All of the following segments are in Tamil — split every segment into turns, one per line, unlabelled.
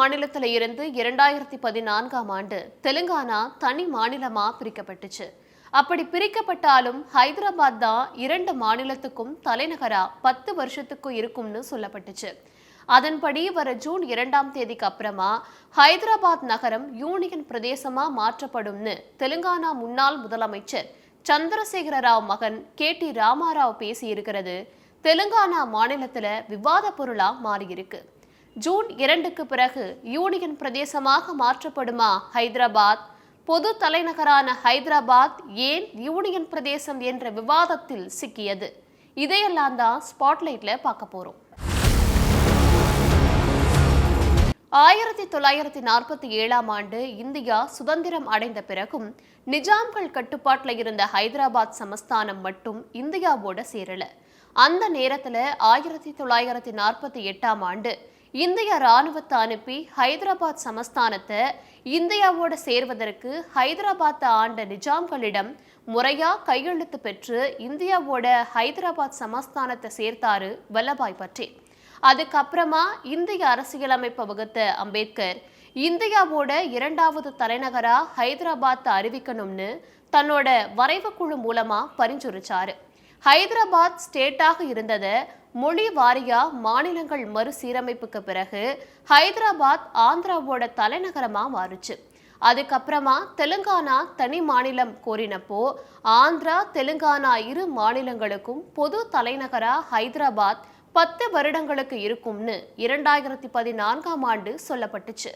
மாநிலத்தில் இருந்து 2014ஆம் ஆண்டு தெலுங்கானா தனி மாநிலமா பிரிக்கப்பட்டுச்சு. அப்படி பிரிக்கப்பட்டாலும் ஹைதராபாத் தான் 2 மாநிலத்துக்கும் தலைநகரா 10 வருஷத்துக்கும் இருக்கும்னு சொல்லப்பட்டுச்சு. அதன்படி வர ஜூன் 2ஆம் தேதிக்கு அப்புறமா ஹைதராபாத் நகரம் யூனியன் பிரதேசமா மாற்றப்படும்னு தெலுங்கானா முன்னாள் முதலமைச்சர் சந்திரசேகர ராவ் மகன் KT ராமாராவ் பேசியிருக்கிறது தெலுங்கானா மாநிலத்துல விவாத பொருளா மாறியிருக்கு. ஜூன் 2க்கு பிறகு யூனியன் பிரதேசமாக மாற்றப்படுமா ஹைதராபாத்? பொது தலைநகரான ஹைதராபாத் ஏன் யூனியன் பிரதேசம் என்ற விவாதத்தில் சிக்கியது? இதையெல்லாம் தான் ஸ்பாட்லைட்ல பார்க்க போறோம். 1947ஆம் ஆண்டு இந்தியா சுதந்திரம் அடைந்த பிறகும் நிஜாம்கள் கட்டுப்பாட்டில் இருந்த ஹைதராபாத் சமஸ்தானம் மட்டும் இந்தியாவோட சேரல. அந்த நேரத்துல 1948ஆம் ஆண்டு இந்திய ராணுவத்தை அனுப்பி ஹைதராபாத் சமஸ்தானத்தை இந்தியாவோட சேர்வதற்கு ஹைதராபாத்தை ஆண்ட நிஜாம்களிடம் முறையா கையெழுத்து பெற்று இந்தியாவோட ஹைதராபாத் சமஸ்தானத்தை சேர்த்தாரு வல்லபாய் பட்டேல். அதுக்கப்புறமா இந்திய அரசியலமைப்பை வகுத்த அம்பேத்கர் இந்தியாவோட 2வது தலைநகரா ஹைதராபாத்தை அறிவிக்கணும்னு தன்னோட வரைவு குழு மூலமா பரிந்துரைச்சாரு. ஹைதராபாத் ஸ்டேட்டாக இருந்ததை மொழி வாரியா மாநிலங்கள் மறுசீரமைப்புக்கு பிறகு ஹைதராபாத் ஆந்திராவோட தலைநகரமா மாறுச்சு. அதுக்கப்புறமா தெலுங்கானா தனி மாநிலம் கோரினப்போ ஆந்திரா தெலுங்கானா 2 மாநிலங்களுக்கும் பொது தலைநகரா ஹைதராபாத் 10 வருடங்களுக்கு இருக்கும்னு 2014ஆம் ஆண்டு சொல்லப்பட்டுச்சு.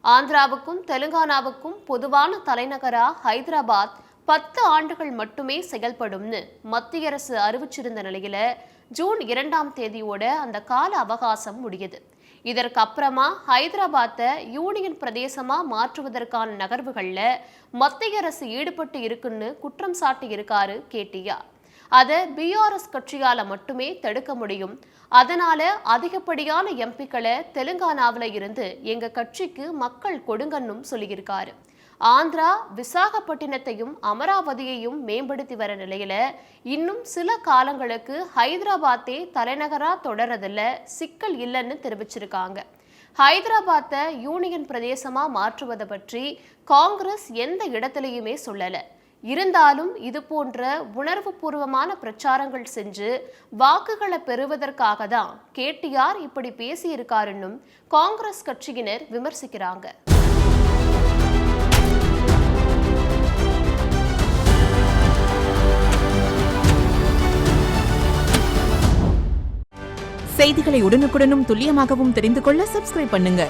ஆந்திராவுக்கும் தெலுங்கானாவுக்கும் பொதுவான தலைநகரா ஹைதராபாத் 10 ஆண்டுகள் மட்டுமே செயல்படும்னு மத்திய அரசு அறிவிச்சிருந்த நிலையில ஜூன் 2ஆம் தேதியோட அந்த கால அவகாசம் முடியுது. இதற்கு அப்புறமா ஹைதராபாத்தை யூனியன் பிரதேசமா மாற்றுவதற்கான நகர்வுகள்ல மத்திய அரசு ஈடுபட்டு இருக்குன்னு குற்றம் சாட்டி இருக்காரு KTR. அதை BRS கட்சியால மட்டுமே தடுக்க முடியும். அதனால அதிகப்படியான எம்பிக்களை தெலுங்கானாவில இருந்து எங்க கட்சிக்கு மக்கள் கொடுங்கன்னும் சொல்லியிருக்காரு. ஆந்திரா விசாகப்பட்டினத்தையும் அமராவதியையும் மேம்படுத்தி வர நிலையில இன்னும் சில காலங்களுக்கு ஹைதராபாத்தே தலைநகரா தொடரதுல சிக்கல் இல்லைன்னு தெரிவிச்சிருக்காங்க. ஹைதராபாத்தை யூனியன் பிரதேசமா மாற்றுவதை பற்றி காங்கிரஸ் எந்த இடத்திலையுமே சொல்லல. இருந்தாலும் இது போன்ற உணர்வு பூர்வமான பிரச்சாரங்கள் செஞ்சு வாக்குகளை பெறுவதற்காக தான் KTR இப்படி பேசியிருக்காருன்னு காங்கிரஸ் கட்சியினர் விமர்சிக்கிறாங்க.
செய்திகளை உடனுக்குடனும் துல்லியமாகவும் தெரிந்து கொள்ள சப்ஸ்கிரைப் பண்ணுங்க.